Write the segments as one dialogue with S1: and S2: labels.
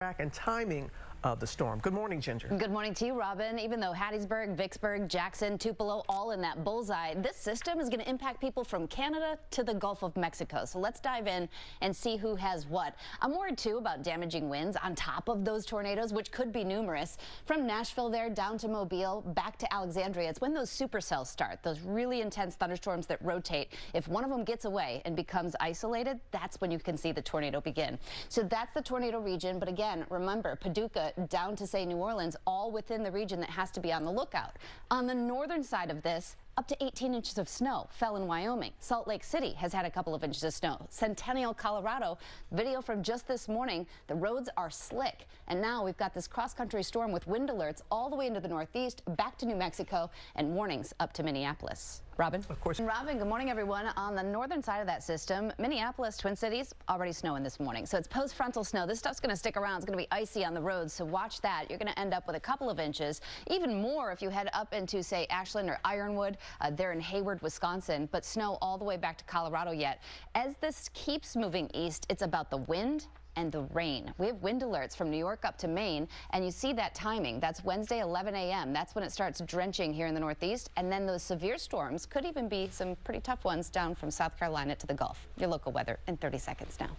S1: And timing of the storm. Good morning, Ginger.
S2: Good morning to you, Robin. Even though Hattiesburg, Vicksburg, Jackson, Tupelo, all in that bullseye, this system is going to impact people from Canada to the Gulf of Mexico. So let's dive in and see who has what. I'm worried, too, about damaging winds on top of those tornadoes, which could be numerous. From Nashville there down to Mobile, back to Alexandria. It's when those supercells start, those really intense thunderstorms that rotate. If one of them gets away and becomes isolated, that's when you can see the tornado begin. So that's the tornado region. But again, remember, Paducah down to, say, New Orleans, all within the region that has to be on the lookout. On the northern side of this, up to 18 inches of snow fell in Wyoming. Salt Lake City has had a couple of inches of snow. Centennial, Colorado, video from just this morning. The roads are slick. And now we've got this cross-country storm with wind alerts all the way into the northeast, back to New Mexico, and warnings up to Minneapolis. Robin?
S1: Of course.
S2: Robin, good morning, everyone. On the northern side of that system, Minneapolis, Twin Cities, already snowing this morning. So it's post-frontal snow. This stuff's going to stick around. It's going to be icy on the roads, so watch that. You're going to end up with a couple of inches, even more if you head up into, say, Ashland or Ironwood. They're in Hayward, Wisconsin, but snow all the way back to Colorado yet. As this keeps moving east, it's about the wind and the rain. We have wind alerts from New York up to Maine, and you see that timing. That's Wednesday, 11 a.m. That's when it starts drenching here in the Northeast, and then those severe storms could even be some pretty tough ones down from South Carolina to the Gulf. Your local weather in 30 seconds now.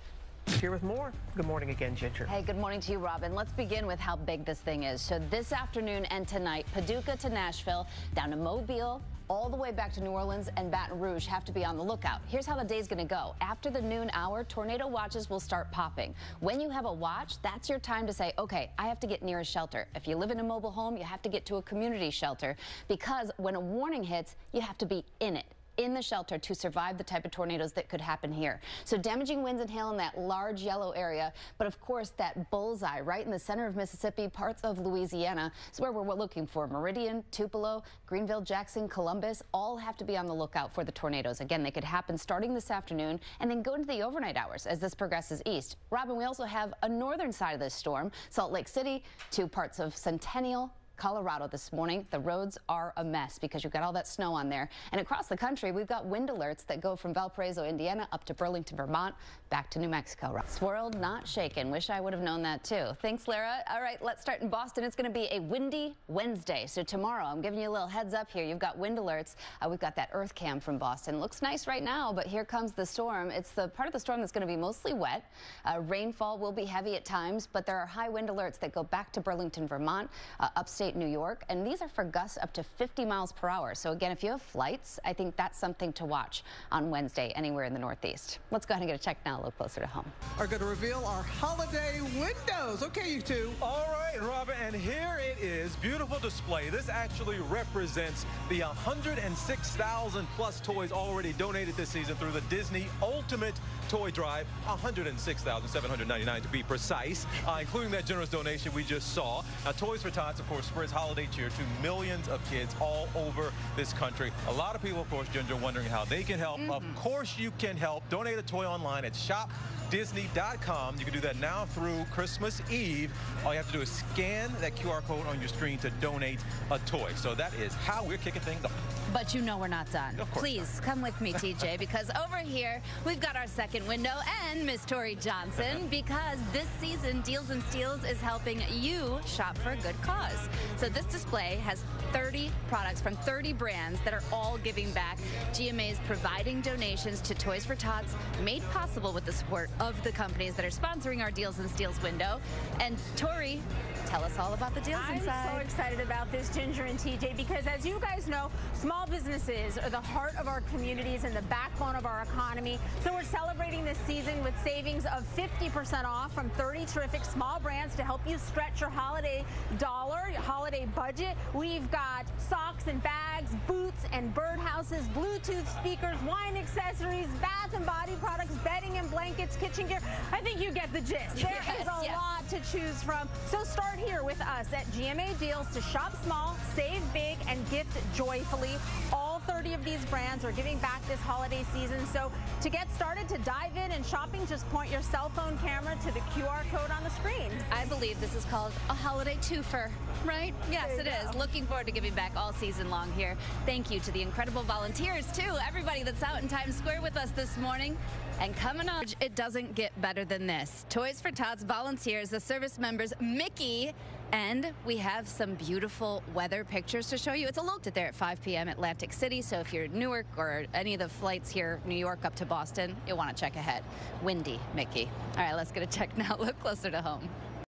S1: Here with more. Good morning again, Ginger.
S2: Hey, good morning to you, Robin. Let's begin with how big this thing is. So this afternoon and tonight, Paducah to Nashville, down to Mobile, all the way back to New Orleans and Baton Rouge have to be on the lookout. Here's how the day's going to go. After the noon hour, tornado watches will start popping. When you have a watch, that's your time to say, okay, I have to get near a shelter. If you live in a mobile home, you have to get to a community shelter, because when a warning hits, you have to be in it, in the shelter, to survive the type of tornadoes that could happen here. So damaging winds and hail in that large yellow area, but of course that bullseye right in the center of Mississippi, parts of Louisiana, is where we're looking for. Meridian, Tupelo, Greenville, Jackson, Columbus, all have to be on the lookout for the tornadoes. Again, they could happen starting this afternoon and then go into the overnight hours as this progresses east. Robin, we also have a northern side of this storm, Salt Lake City to parts of Centennial, Colorado this morning. The roads are a mess because you've got all that snow on there. And across the country, we've got wind alerts that go from Valparaiso, Indiana, up to Burlington, Vermont, back to New Mexico. Swirled, not shaken. Wish I would have known that, too. Thanks, Lara. All right, let's start in Boston. It's going to be a windy Wednesday. So tomorrow, I'm giving you a little heads up here. You've got wind alerts. We've got that earth cam from Boston. Looks nice right now, but here comes the storm. It's the part of the storm that's going to be mostly wet. Rainfall will be heavy at times, but there are high wind alerts that go back to Burlington, Vermont, upstate New York, and these are for gusts up to 50 miles per hour. So again, if you have flights, I think that's something to watch on Wednesday anywhere in the Northeast. Let's go ahead and get a check now a little closer to home.
S3: Are going to reveal our holiday windows. Okay, you two.
S4: All right, Robin, and here it is. Beautiful display. This actually represents the 106,000 plus toys already donated this season through the Disney Ultimate Toy Drive, 106,799 to be precise, including that generous donation we just saw. Now, Toys for Tots, of course, spreads holiday cheer to millions of kids all over this country. A lot of people, of course, Ginger, wondering how they can help. Of course you can help. Donate a toy online at shopdisney.com. You can do that now through Christmas Eve. All you have to do is scan that QR code on your screen to donate a toy. So that is how we're kicking things off.
S5: But you know we're not done. Please come with me, TJ, because over here we've got our second window and Miss Tori Johnson, because this season Deals and Steals is helping you shop for a good cause. So this display has 30 products from 30 brands that are all giving back. GMA is providing donations to Toys for Tots, made possible with the support of the companies that are sponsoring our Deals and Steals window. And Tori, tell us all about the deals inside.
S6: I'm so excited about this, Ginger and TJ, because as you guys know, small businesses are the heart of our communities and the backbone of our economy. So we're celebrating this season with savings of 50% off from 30 terrific small brands to help you stretch your holiday dollar, your holiday budget. We've got socks and bags, boots and birdhouses, Bluetooth speakers, wine accessories, bath and body products, bedding and blankets, kitchen gear. I think you get the gist. There is a lot to choose from. So start here with us at GMA Deals to shop small, save big, and gift joyfully. All 30 of these brands are giving back this holiday season. So to get started, to dive in and shopping, just point your cell phone camera to the QR code on the screen.
S5: I believe this is called a holiday twofer, right? Yes, it is. Looking forward to giving back all season long here. Thank you to the incredible volunteers, too. Everybody that's out in Times Square with us this morning. And coming on, it doesn't get better than this. Toys for Tots volunteers, the service members, Mickey, and we have some beautiful weather pictures to show you. It's a look there at 5 p.m. Atlantic City, so if you're in Newark or any of the flights here, New York up to Boston, you'll want to check ahead. Windy, Mickey. All right, let's get a check now. Look closer to home.